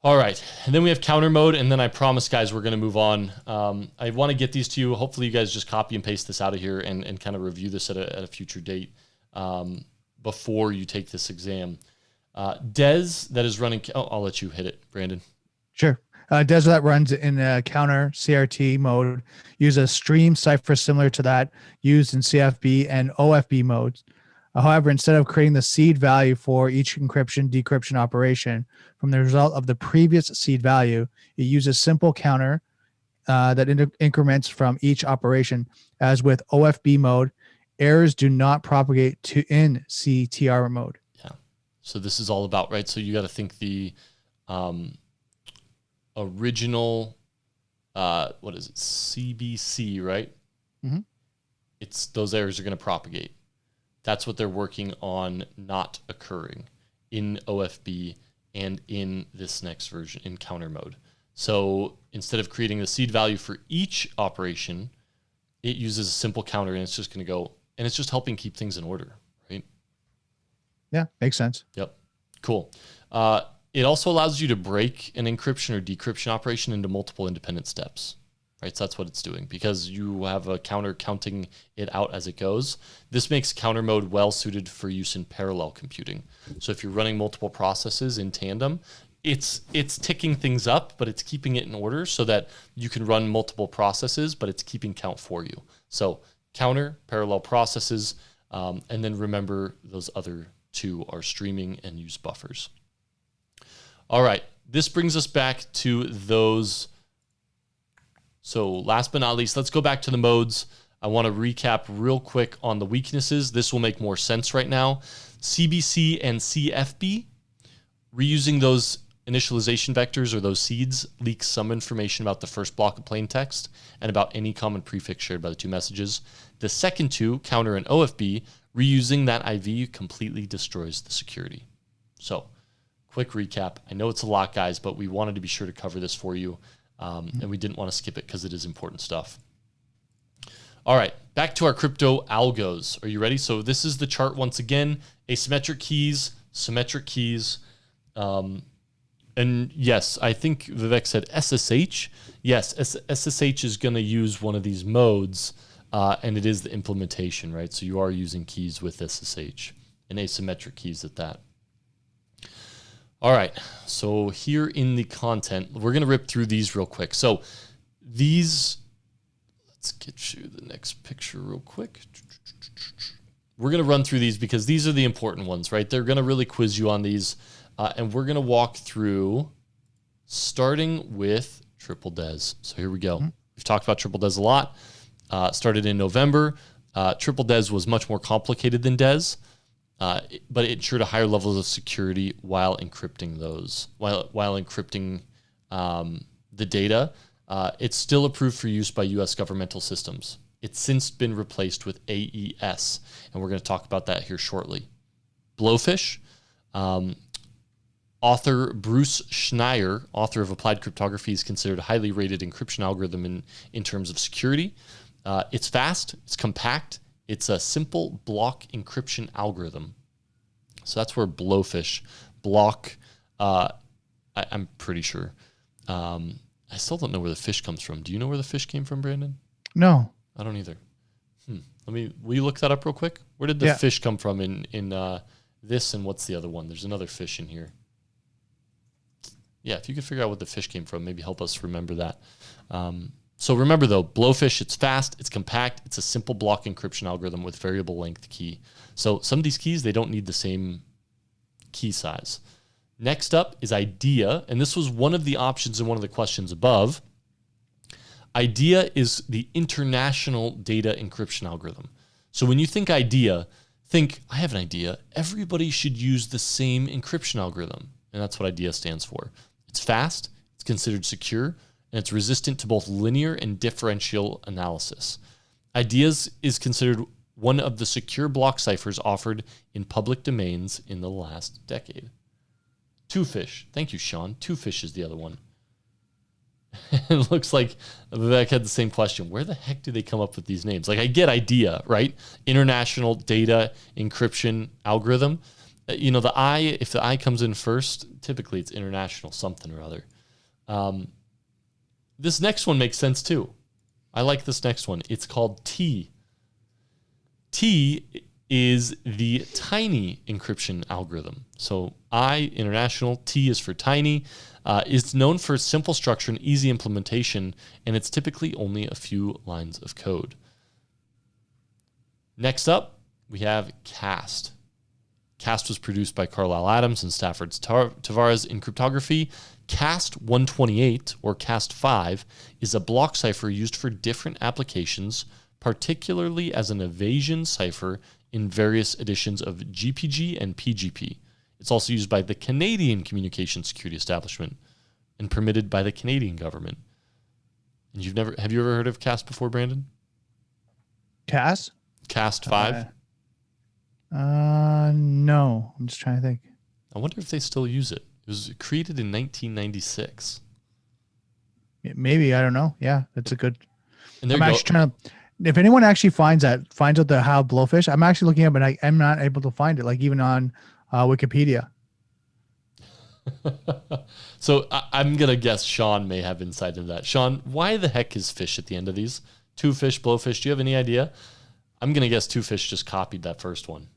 All right, and then we have counter mode, and then I promise, guys, we're going to move on. I want to get these to you. Hopefully, you guys just copy and paste this out of here and kind of review this at a future date before you take this exam. DES that is running. Oh, I'll let you hit it, Brandon. Sure. DES that runs in a counter CRT mode use a stream cipher similar to that used in CFB and OFB modes. However, instead of creating the seed value for each encryption decryption operation from the result of the previous seed value, it uses simple counter that increments from each operation. As with OFB mode, errors do not propagate to in CTR mode. Yeah. So this is all about, right? So you got to think the original, what is it? CBC, right? It's those errors are going to propagate. That's what they're working on not occurring in OFB and in this next version in counter mode. So instead of creating the seed value for each operation, it uses a simple counter and it's just going to go, and it's just helping keep things in order, right? Yeah, makes sense. Yep. Cool. It also allows you to break an encryption or decryption operation into multiple independent steps. Right, so that's what it's doing because you have a counter counting it out as it goes. This makes counter mode well suited for use in parallel computing. So if you're running multiple processes in tandem, it's ticking things up, but it's keeping it in order so that you can run multiple processes, but it's keeping count for you. So counter, parallel processes, and then remember those other two are streaming and use buffers. All right, this brings us back to those. So last but not least, let's go back to the modes. I want to recap real quick on the weaknesses. This will make more sense right now. CBC and CFB, reusing those initialization vectors or those seeds leaks some information about the first block of plain text and about any common prefix shared by the two messages. The second two, counter and OFB, reusing that IV completely destroys the security. So, quick recap. I know it's a lot, guys, but we wanted to be sure to cover this for you, and we didn't want to skip it because it is important stuff. All right, back to our crypto algos. Are you ready? So this is the chart once again, asymmetric keys, symmetric keys. And yes, I think Vivek said SSH. Yes, SSH is going to use one of these modes, and it is the implementation, right? So you are using keys with SSH and asymmetric keys at that. All right, so here in the content, we're going to rip through these real quick. So these... Let's get you the next picture real quick. We're going to run through these because these are the important ones, right? They're going to really quiz you on these. And we're going to walk through starting with triple DES. So here we go. We've talked about triple DES a lot. Started in November. Triple DES was much more complicated than DES, but it ensured a higher level of security while encrypting those, while encrypting the data. It's still approved for use by U.S. governmental systems. It's since been replaced with AES, and we're going to talk about that here shortly. Blowfish, author Bruce Schneier, author of Applied Cryptography, is considered a highly rated encryption algorithm in terms of security. It's fast, it's compact, it's a simple block encryption algorithm. So that's where Blowfish, block, I'm pretty sure. I still don't know where the fish comes from. Do you know where the fish came from, Brandon? No. I don't either. Will you look that up real quick? Where did the fish come from in this, and what's the other one? There's another fish in here. Yeah, if you could figure out what the fish came from, maybe help us remember that. So remember though, Blowfish, it's fast, it's compact, it's a simple block encryption algorithm with variable length key. So some of these keys, they don't need the same key size. Next up is IDEA, and this was one of the options in one of the questions above. IDEA is the International Data Encryption Algorithm. So when you think IDEA, think, I have an idea. Everybody should use the same encryption algorithm, and that's what IDEA stands for. It's fast, it's considered secure, and it's resistant to both linear and differential analysis. IDEA is considered one of the secure block ciphers offered in public domains in the last decade. Twofish. Thank you, Sean. Twofish is the other one. It looks like Vivek had the same question. Where the heck do they come up with these names? Like, I get IDEA, right? International Data Encryption Algorithm. You know, if the I comes in first, typically it's international something or other. This next one makes sense too. I like this next one. It's called T. T is the tiny encryption algorithm. So I, international, T is for tiny. It's known for its simple structure and easy implementation, and it's typically only a few lines of code. Next up, we have CAST. CAST was produced by Carlisle Adams and Stafford Tavares in cryptography. CAST 128, or CAST 5, is a block cipher used for different applications, particularly as an evasion cipher in various editions of GPG and PGP. It's also used by the Canadian Communication Security Establishment and permitted by the Canadian government. And have you ever heard of CAST before, Brandon? CAST? CAST 5? No. I'm just trying to think. I wonder if they still use it. It was created in 1996. Maybe, I don't know. Yeah, that's a good. And I'm actually trying to. If anyone actually finds out how Blowfish, I'm actually looking up and I'm not able to find it, like even on Wikipedia. So I'm going to guess Sean may have insight into that. Sean, why the heck is fish at the end of these? Twofish, Blowfish, do you have any idea? I'm going to guess Twofish just copied that first one,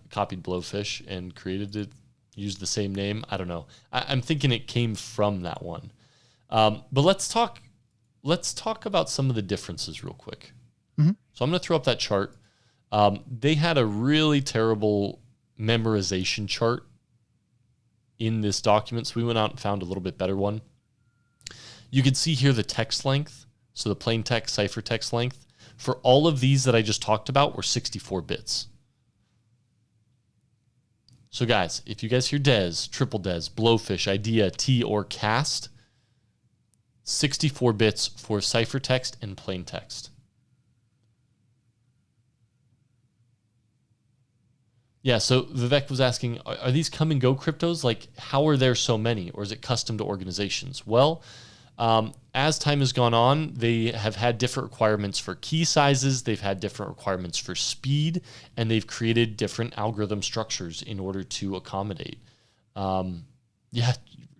copied Blowfish and created it, used the same name. I don't know. I'm thinking it came from that one. But let's talk about some of the differences real quick. Mm-hmm. So I'm going to throw up that chart. They had a really terrible memorization chart in this document, so we went out and found a little bit better one. You can see here the text length, so the plain text, cipher text length. for all of these that I just talked about were 64 bits. So guys, if you guys hear DES, triple DES, blowfish, IDEA, T, or cast, 64 bits for ciphertext and plaintext. Yeah, so Vivek was asking, are these come and go cryptos? Like, how are there so many? Or is it custom to organizations? Well, as time has gone on, they have had different requirements for key sizes. They've had different requirements for speed, and they've created different algorithm structures in order to accommodate. Yeah,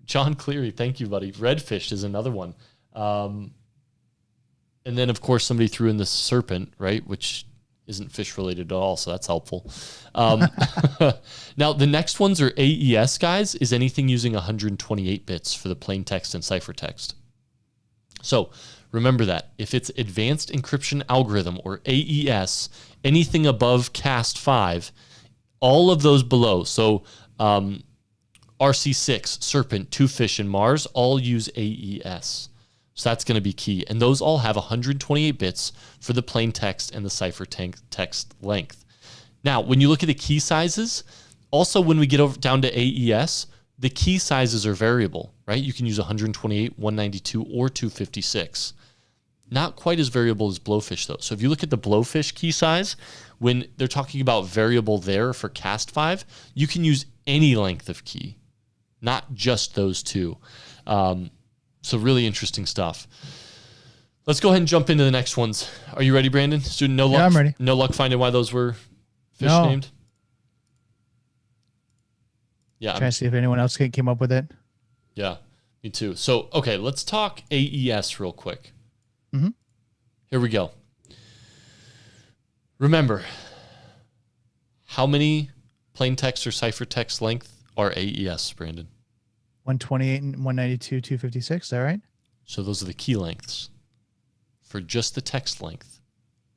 John Cleary, thank you, buddy. Redfish is another one. And then, of course, somebody threw in the serpent, right, which isn't fish related at all, so that's helpful. Now, the next ones are AES, guys, is anything using 128 bits for the plain text and ciphertext. So remember that. If it's advanced encryption algorithm or AES, anything above CAST5, all of those below, so RC6, Serpent, Twofish, and Mars all use AES. So that's going to be key. And those all have 128 bits for the plain text and the ciphertext length. Now, when you look at the key sizes, also when we get down to AES, the key sizes are variable, right? You can use 128, 192, or 256. Not quite as variable as Blowfish, though. So if you look at the Blowfish key size, when they're talking about variable there for CAST5, you can use any length of key, not just those two. So really interesting stuff. Let's go ahead and jump into the next ones. Are you ready, Brandon? Student, no luck. Yeah, I'm ready. No luck finding why those were fish named? Yeah. Trying to see if anyone else came up with it. Yeah, me too. So, okay, let's talk AES real quick. Mm-hmm. Here we go. Remember, how many plain text or ciphertext length are AES, Brandon? 128 and 192, 256. Is that right? So those are the key lengths for just the text length,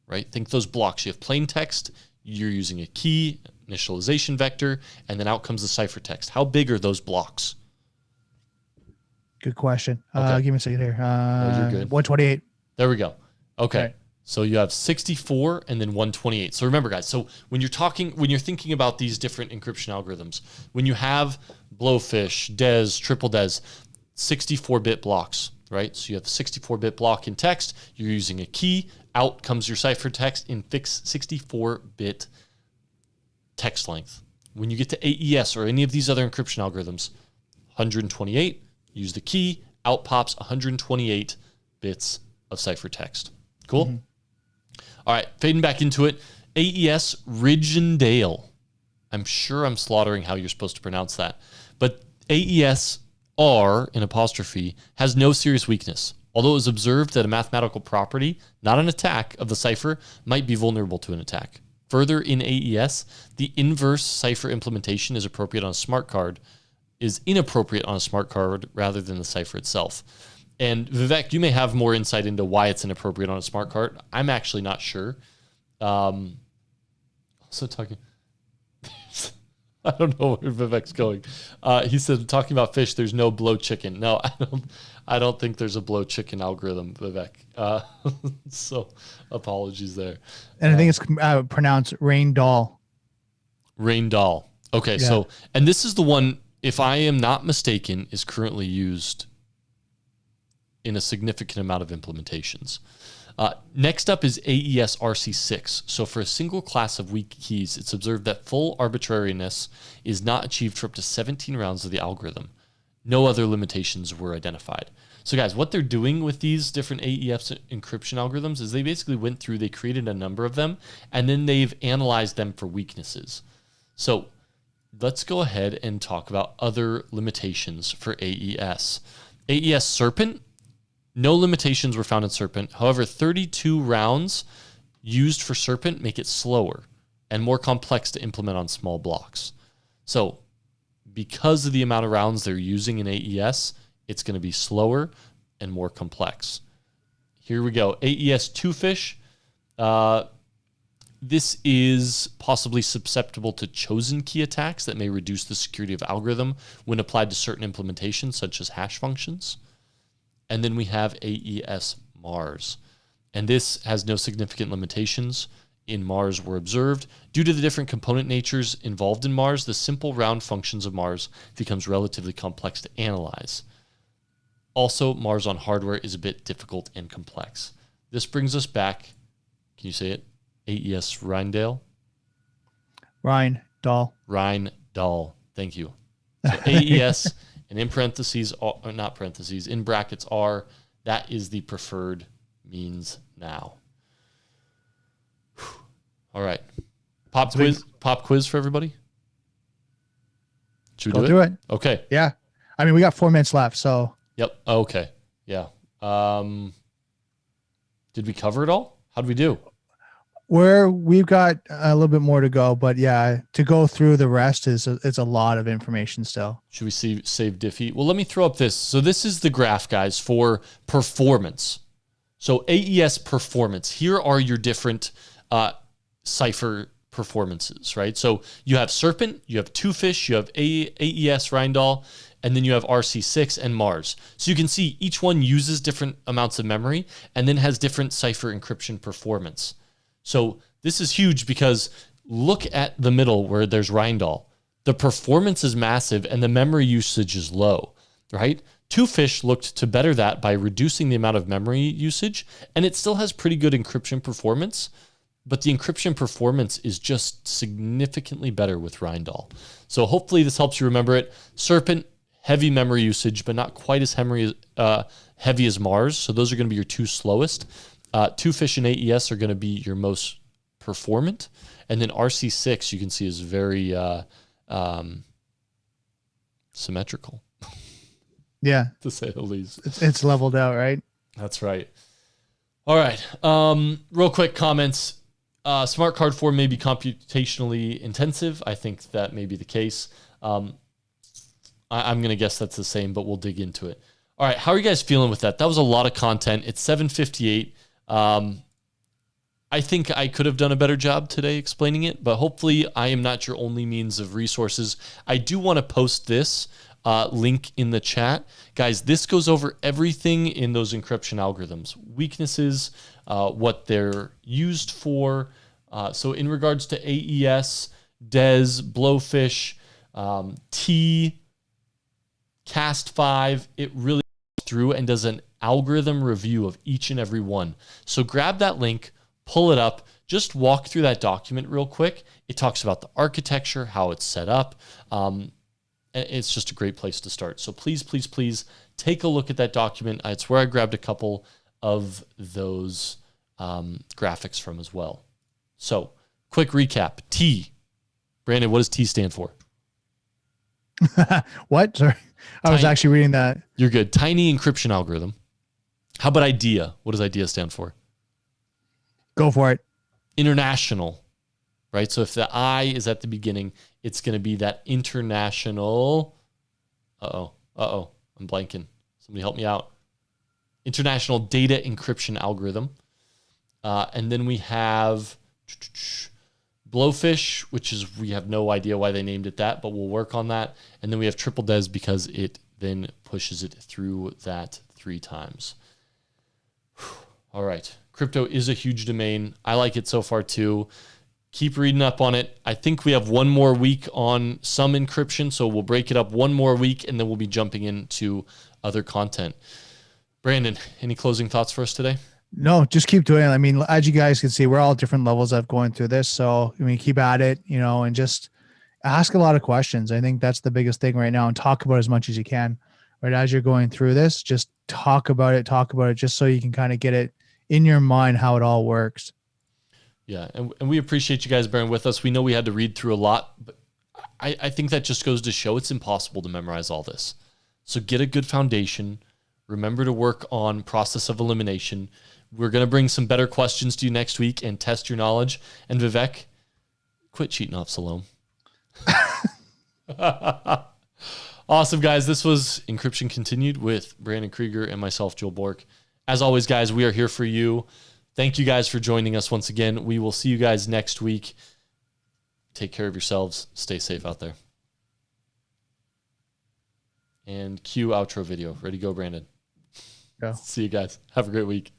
right? Think those blocks. You have plain text, you're using a key, initialization vector, and then out comes the ciphertext. How big are those blocks? Good question. Okay. Give me a second here. No, you're good. 128. There we go. Okay. Right. So you have 64 and then 128. So remember, guys, so when you're thinking about these different encryption algorithms, when you have Blowfish, DES, triple DES, 64-bit blocks, right? So you have a 64-bit block in text. You're using a key. Out comes your ciphertext in fixed 64-bit text length. When you get to AES or any of these other encryption algorithms, 128, use the key. Out pops 128 bits of ciphertext. Cool? Mm-hmm. All right, fading back into it. AES Ridgendale. I'm sure I'm slaughtering how you're supposed to pronounce that. But AES R in apostrophe has no serious weakness, although it was observed that a mathematical property, not an attack, of the cipher might be vulnerable to an attack. Further, in AES, the inverse cipher implementation is inappropriate on a smart card rather than the cipher itself. And Vivek, you may have more insight into why it's inappropriate on a smart card. I'm actually not sure. Also talking, I don't know where Vivek's going. He said, talking about fish, there's no blow chicken. No, I don't think there's a blow chicken algorithm, Vivek. So apologies there. And I think it's pronounced rain doll. Rain doll. Okay, yeah. So, and this is the one, if I am not mistaken, is currently used in a significant amount of implementations. Next up is AES RC6. So for a single class of weak keys, it's observed that full arbitrariness is not achieved for up to 17 rounds of the algorithm. No other limitations were identified. So guys, what they're doing with these different AES encryption algorithms is they basically went through, they created a number of them, and then they've analyzed them for weaknesses. So let's go ahead and talk about other limitations for AES. AES Serpent. No limitations were found in Serpent. However, 32 rounds used for Serpent make it slower and more complex to implement on small blocks. So because of the amount of rounds they're using in AES, it's going to be slower and more complex. Here we go. AES Twofish. This is possibly susceptible to chosen key attacks that may reduce the security of algorithm when applied to certain implementations, such as hash functions. And then we have AES Mars. And this has no significant limitations in Mars were observed. Due to the different component natures involved in Mars, the simple round functions of Mars becomes relatively complex to analyze. Also, Mars on hardware is a bit difficult and complex. This brings us back, can you say it? AES Rindale? Rindal. Thank you. So AES, and in parentheses, or not parentheses, in brackets R, that is the preferred means now. All right. Pop quiz for everybody. Should we do it? Okay. Yeah. I mean, we got 4 minutes left, so. Yep. Okay. Yeah. Did we cover it all? How'd we do? We've got a little bit more to go, but yeah, to go through the rest is a lot of information still. Should we save Diffie? Well, let me throw up this. So this is the graph, guys, for performance. So AES performance. Here are your different cipher performances, right? So you have Serpent, you have Twofish, you have AES Rindal, and then you have RC6 and Mars. So you can see each one uses different amounts of memory and then has different cipher encryption performance. So this is huge because look at the middle where there's Rindal. The performance is massive and the memory usage is low, right? Twofish looked to better that by reducing the amount of memory usage, and it still has pretty good encryption performance, but the encryption performance is just significantly better with Rindal. So hopefully this helps you remember it. Serpent, heavy memory usage, but not quite as heavy as Mars. So those are going to be your two slowest. Twofish and AES are going to be your most performant. And then RC6, you can see, is very symmetrical. Yeah. To say the least. It's leveled out, right? That's right. All right. Real quick comments. Smart Card 4 may be computationally intensive. I think that may be the case. I'm going to guess that's the same, but we'll dig into it. All right. How are you guys feeling with that? That was a lot of content. It's 7:58. I think I could have done a better job today explaining it, but hopefully I am not your only means of resources. I do want to post this link in the chat. Guys, this goes over everything in those encryption algorithms, weaknesses, what they're used for. So in regards to AES, DES, Blowfish, T, Cast5, it really goes through and does an algorithm review of each and every one. So grab that link, pull it up, just walk through that document real quick. It talks about the architecture, how it's set up. It's just a great place to start. So please, please, please take a look at that document. It's where I grabbed a couple of those graphics from as well. So quick recap. T. Brandon, what does T stand for? What? Sorry. I was actually reading that. You're good. Tiny encryption algorithm. How about IDEA? What does IDEA stand for? Go for it. International, right? So if the I is at the beginning, it's going to be that international. I'm blanking. Somebody help me out. International data encryption algorithm. And then we have Blowfish, which is, we have no idea why they named it that, but we'll work on that. And then we have Triple DES because it then pushes it through that 3 times. All right. Crypto is a huge domain. I like it so far too. Keep reading up on it. I think we have one more week on some encryption, so we'll break it up one more week, and then we'll be jumping into other content. Brandon, any closing thoughts for us today? No, just keep doing it. I mean, as you guys can see, we're all different levels of going through this. So, I mean, keep at it, and just ask a lot of questions. I think that's the biggest thing right now, and talk about as much as you can, right? As you're going through this, just talk about it, just so you can kind of get it in your mind, how it all works. Yeah. And we appreciate you guys bearing with us. We know we had to read through a lot, but I think that just goes to show it's impossible to memorize all this. So get a good foundation. Remember to work on process of elimination. We're going to bring some better questions to you next week and test your knowledge. And Vivek, quit cheating off Salome. Awesome, guys. This was Encryption Continued with Brandon Krieger and myself, Joel Bork. As always, guys, we are here for you. Thank you guys for joining us once again. We will see you guys next week. Take care of yourselves. Stay safe out there. And cue outro video. Ready, go, Brandon. Go. See you guys. Have a great week.